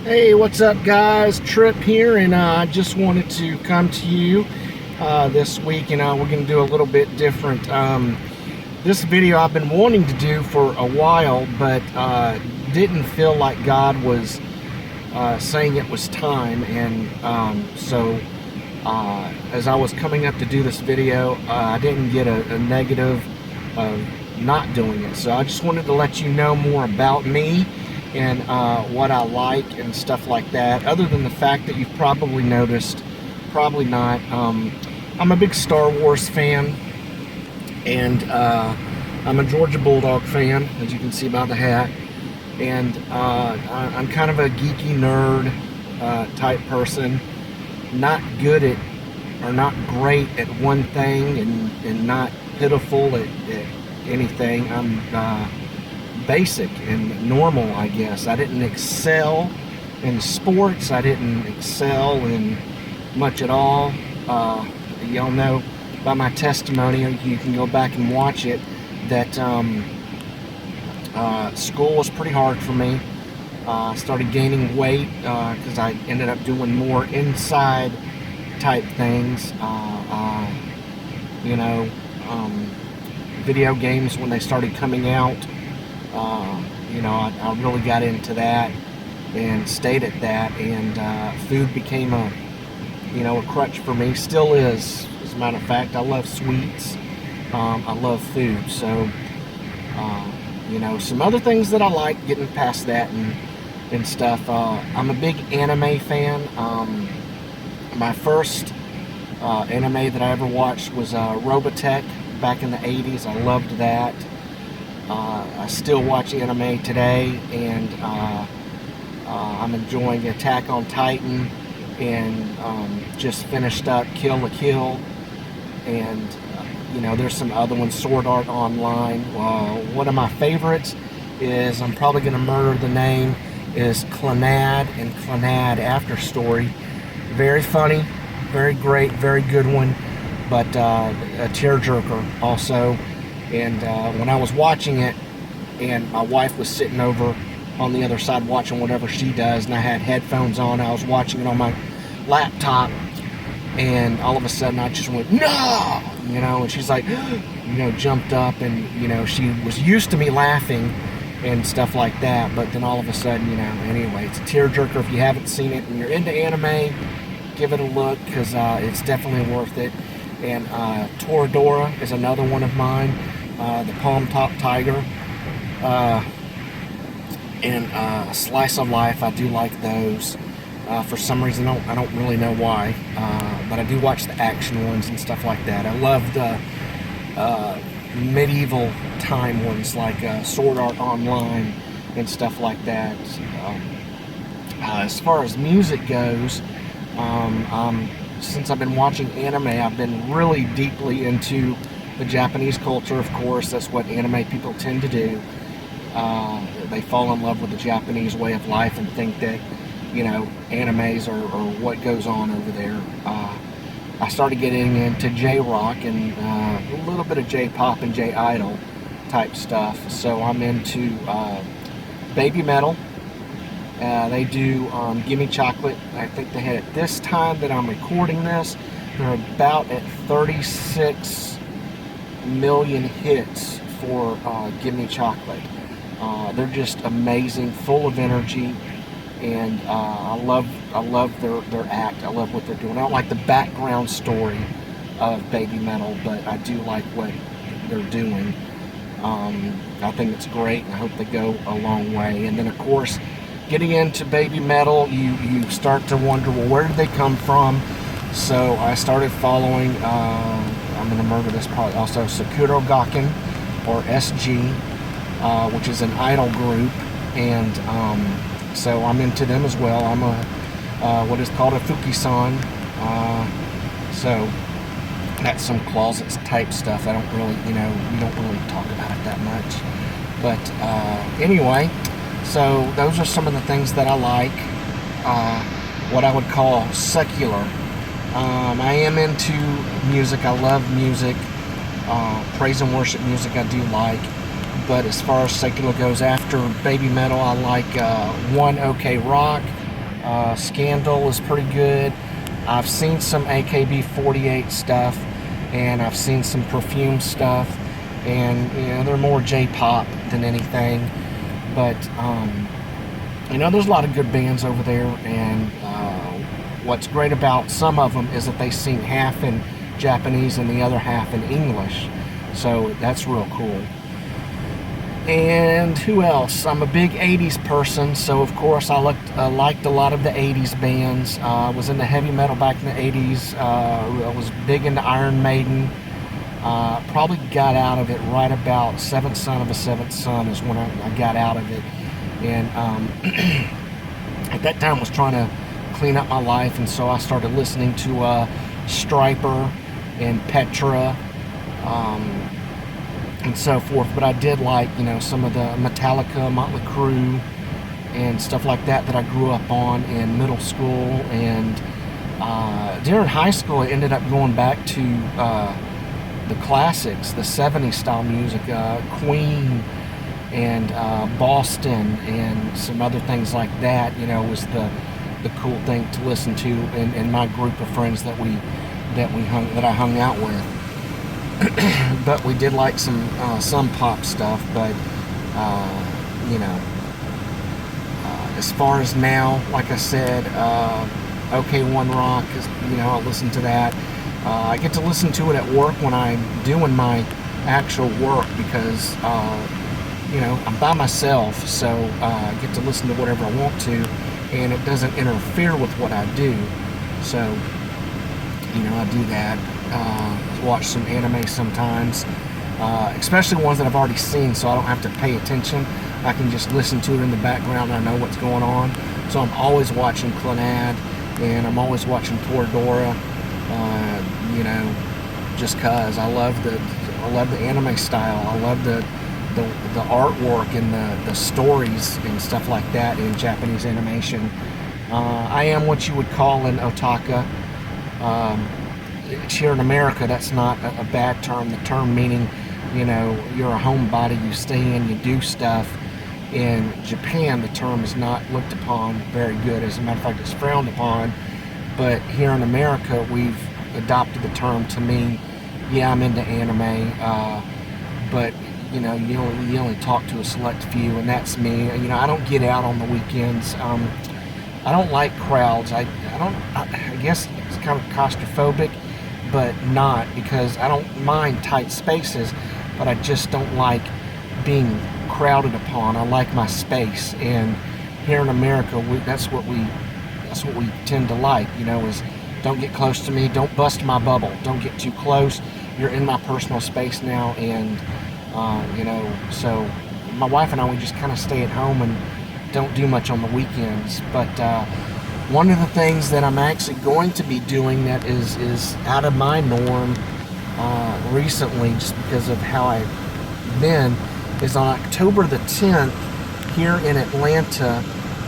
Hey, what's up, guys? Trip here, and I just wanted to come to you this week, and we're going to do a little bit different. This video I've been wanting to do for a while, but didn't feel like God was saying it was time, and so as I was coming up to do this video, I didn't get a negative of not doing it. So I just wanted to let you know more about me and what I like and stuff like that, other than the fact that you've probably noticed, probably not, I'm a big Star Wars fan, and I'm a Georgia Bulldog fan, as you can see by the hat, and I'm kind of a geeky nerd type person, not good at, or not great at one thing, and not pitiful at anything. I'm basic and normal, I guess. I didn't excel in sports. I didn't excel in much at all. Y'all know by my testimony, you can go back and watch it, that school was pretty hard for me. I started gaining weight because I ended up doing more inside type things. Video games, when they started coming out, I really got into that and stayed at that, and food became a crutch for me. Still is, as a matter of fact. I love sweets. I love food. So, some other things that I like, getting past that and stuff. I'm a big anime fan. My first anime that I ever watched was Robotech back in the 80s. I loved that. I still watch anime today, and I'm enjoying Attack on Titan, and just finished up Kill la Kill, and there's some other ones, Sword Art Online. One of my favorites is, I'm probably going to murder the name, is Clannad and Clannad After Story. Very funny, very great, very good one, but a tearjerker also. And when I was watching it, and my wife was sitting over on the other side watching whatever she does, and I had headphones on, I was watching it on my laptop, and all of a sudden I just went, no! And she's like, jumped up, and, she was used to me laughing and stuff like that, but then all of a sudden, anyway, it's a tearjerker. If you haven't seen it and you're into anime, give it a look, because it's definitely worth it. And Toradora is another one of mine, the Palm Top Tiger, and Slice of Life. I do like those. For some reason, I don't really know why, but I do watch the action ones and stuff like that. I love the medieval time ones, like Sword Art Online and stuff like that. As far as music goes, since I've been watching anime, I've been really deeply into the Japanese culture. Of course, that's what anime people tend to do. They fall in love with the Japanese way of life and think that, animes are what goes on over there. I started getting into J-rock and a little bit of J-pop and J-idol type stuff. So I'm into baby metal. They do Gimme Chocolate. I think they had, at this time that I'm recording this, they're about at 36 million hits for Gimme Chocolate. They're just amazing, full of energy, and I love their act. I love what they're doing. I don't like the background story of baby metal, but I do like what they're doing. I think it's great, and I hope they go a long way. And then, of course, getting into baby metal, you start to wonder, well, where did they come from? So I started following, I'm going to murder this part also, Sakura Gakken, or SG, which is an idol group, and so I'm into them as well. I'm a what is called a Fuki-san, so that's some closets type stuff. I don't really, we don't really talk about it that much, but anyway, so those are some of the things that I like, what I would call secular. I am into music. I love music. Praise and worship music I do like. But as far as secular goes, after baby metal, I like One OK Rock. Scandal is pretty good. I've seen some AKB48 stuff, and I've seen some Perfume stuff, and they're more J-pop than anything. But there's a lot of good bands over there, and what's great about some of them is that they sing half in Japanese and the other half in English, so that's real cool. And who else? I'm a big 80s person, so of course I liked a lot of the 80s bands. I was into heavy metal back in the 80s. I was big into Iron Maiden. Probably got out of it right about Seventh Son of a Seventh Son is when I got out of it. And at that time I was trying to clean up my life, and so I started listening to Stryper and Petra, and so forth. But I did like, some of the Metallica, Motley Crue, and stuff like that I grew up on in middle school. And during high school, I ended up going back to the classics, the 70s style music, Queen and Boston, and some other things like that. Was the cool thing to listen to in my group of friends that I hung out with. But we did like some pop stuff. But as far as now, like I said, OK1 Rock is, I'll listen to that. I get to listen to it at work when I'm doing my actual work, because I'm by myself, so I get to listen to whatever I want to, and it doesn't interfere with what I do. So I do that. Watch some anime sometimes, especially ones that I've already seen, so I don't have to pay attention. I can just listen to it in the background and I know what's going on. So I'm always watching Clannad, and I'm always watching Toradora, just cause I love the anime style. I love the artwork and the stories and stuff like that in Japanese animation. I am what you would call an otaka. Here in America, that's not a bad term. The term meaning, you're a homebody, you stay in, you do stuff. In Japan, the term is not looked upon very good. As a matter of fact, it's frowned upon. But here in America, we've adopted the term to mean, yeah, I'm into anime, but you only talk to a select few, and that's me. I don't get out on the weekends. I don't like crowds. I guess it's kind of claustrophobic, but not, because I don't mind tight spaces, but I just don't like being crowded upon. I like my space, and here in America, that's what we tend to like. Is don't get close to me, don't bust my bubble, don't get too close. You're in my personal space now, and so my wife and I, we just kind of stay at home and don't do much on the weekends. But one of the things that I'm actually going to be doing that is out of my norm recently, just because of how I've been, is on October the 10th here in Atlanta.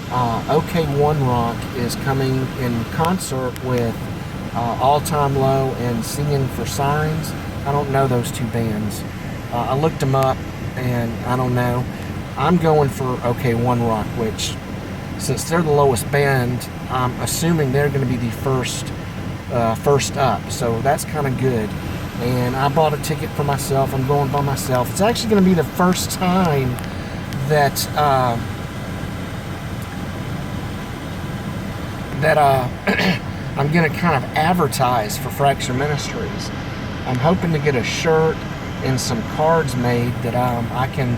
OK1 Rock is coming in concert with All Time Low and Singing for Sirens. I don't know those two bands. I looked them up, and I don't know. I'm going for OK1 Rock, which, since they're the lowest band, I'm assuming they're going to be the first up. So that's kind of good. And I bought a ticket for myself. I'm going by myself. It's actually going to be the first time that I'm going to kind of advertise for Fracture Ministries. I'm hoping to get a shirt and some cards made that I can,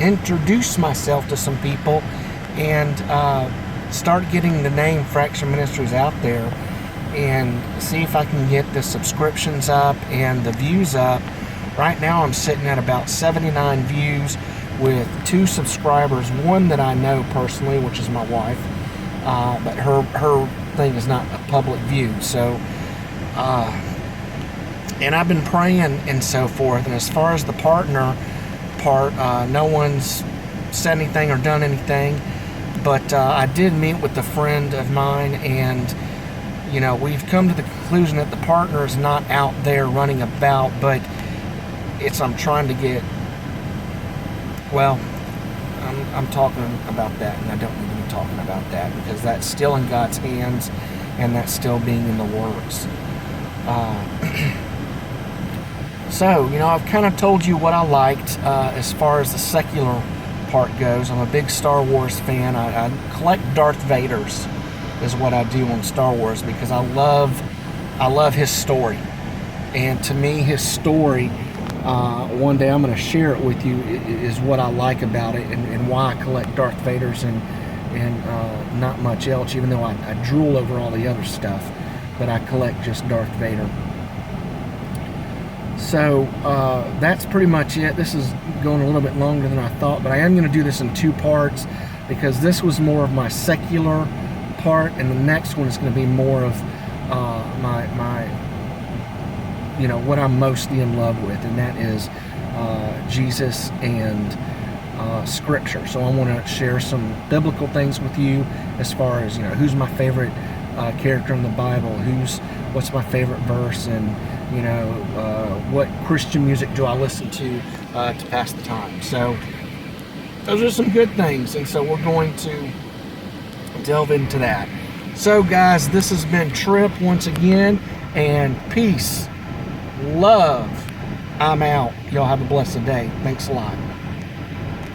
introduce myself to some people, and start getting the name Fracture Ministries out there, and see if I can get the subscriptions up and the views up. Right now I'm sitting at about 79 views with 2 subscribers, one that I know personally, which is my wife, but her thing is not a public view. So and I've been praying and so forth. And as far as the partner part, no one's said anything or done anything, but I did meet with a friend of mine, and we've come to the conclusion that the partner is not out there running about, but I'm trying to get, well, I'm talking about that, and I don't need to be talking about that, because that's still in God's hands, and that's still being in the works. So, I've kind of told you what I liked as far as the secular part goes. I'm a big Star Wars fan. I collect Darth Vaders is what I do on Star Wars, because I love his story. And to me, his story, one day I'm going to share it with you, is what I like about it, and why I collect Darth Vaders and not much else, even though I drool over all the other stuff. But I collect just Darth Vader. So that's pretty much it. This is going a little bit longer than I thought, but I am going to do this in 2 parts, because this was more of my secular part, and the next one is going to be more of my what I'm mostly in love with, and that is Jesus and Scripture. So I want to share some biblical things with you, as far as who's my favorite character in the Bible, what's my favorite verse, and what Christian music do I listen to pass the time. So those are some good things, and so we're going to delve into that. So guys, this has been Trip once again, and peace, love. I'm out. Y'all have a blessed day. Thanks a lot.